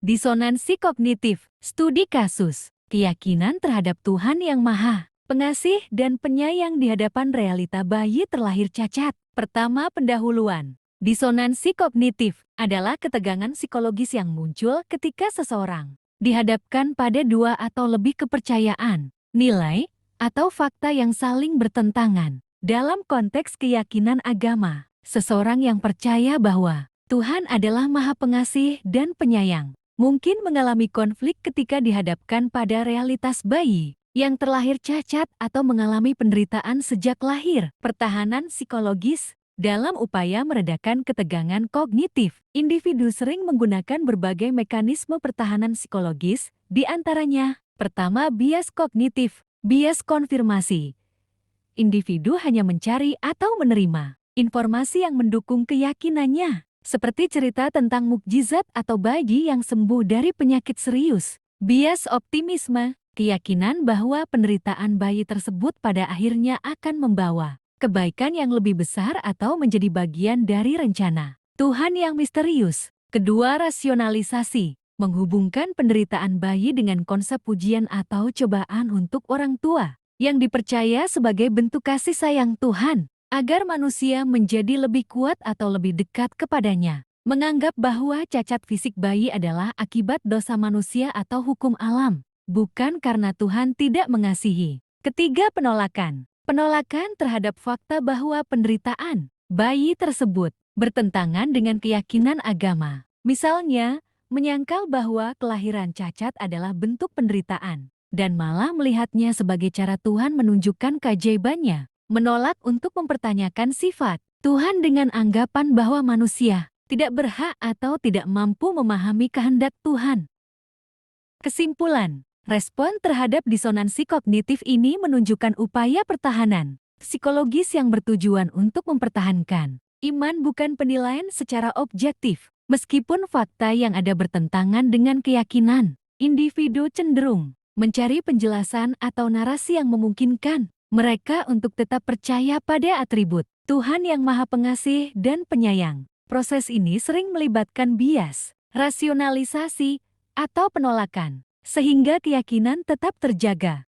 Disonansi kognitif, studi kasus, keyakinan terhadap Tuhan yang Maha Pengasih dan penyayang di hadapan realita bayi terlahir cacat. Pertama, pendahuluan. Disonansi kognitif adalah ketegangan psikologis yang muncul ketika seseorang dihadapkan pada dua atau lebih kepercayaan, nilai, atau fakta yang saling bertentangan. Dalam konteks keyakinan agama, seseorang yang percaya bahwa Tuhan adalah Maha Pengasih dan Penyayang mungkin mengalami konflik ketika dihadapkan pada realitas bayi yang terlahir cacat atau mengalami penderitaan sejak lahir. Pertahanan psikologis dalam upaya meredakan ketegangan kognitif, individu sering menggunakan berbagai mekanisme pertahanan psikologis, di antaranya, pertama, bias kognitif, bias konfirmasi. Individu hanya mencari atau menerima informasi yang mendukung keyakinannya, seperti cerita tentang mukjizat atau bayi yang sembuh dari penyakit serius. Bias optimisme, keyakinan bahwa penderitaan bayi tersebut pada akhirnya akan membawa kebaikan yang lebih besar atau menjadi bagian dari rencana Tuhan yang misterius. Kedua, rasionalisasi, menghubungkan penderitaan bayi dengan konsep ujian atau cobaan untuk orang tua yang dipercaya sebagai bentuk kasih sayang Tuhan agar manusia menjadi lebih kuat atau lebih dekat kepadanya. Menganggap bahwa cacat fisik bayi adalah akibat dosa manusia atau hukum alam, bukan karena Tuhan tidak mengasihi. Ketiga, penolakan. Penolakan terhadap fakta bahwa penderitaan bayi tersebut bertentangan dengan keyakinan agama. Misalnya, menyangkal bahwa kelahiran cacat adalah bentuk penderitaan, dan malah melihatnya sebagai cara Tuhan menunjukkan keajaibannya. Menolak untuk mempertanyakan sifat Tuhan dengan anggapan bahwa manusia tidak berhak atau tidak mampu memahami kehendak Tuhan. Kesimpulan, respon terhadap disonansi kognitif ini menunjukkan upaya pertahanan psikologis yang bertujuan untuk mempertahankan iman, bukan penilaian secara objektif. Meskipun fakta yang ada bertentangan dengan keyakinan, individu cenderung mencari penjelasan atau narasi yang memungkinkan mereka untuk tetap percaya pada atribut Tuhan yang Maha Pengasih dan Penyayang. Proses ini sering melibatkan bias, rasionalisasi, atau penolakan, sehingga keyakinan tetap terjaga.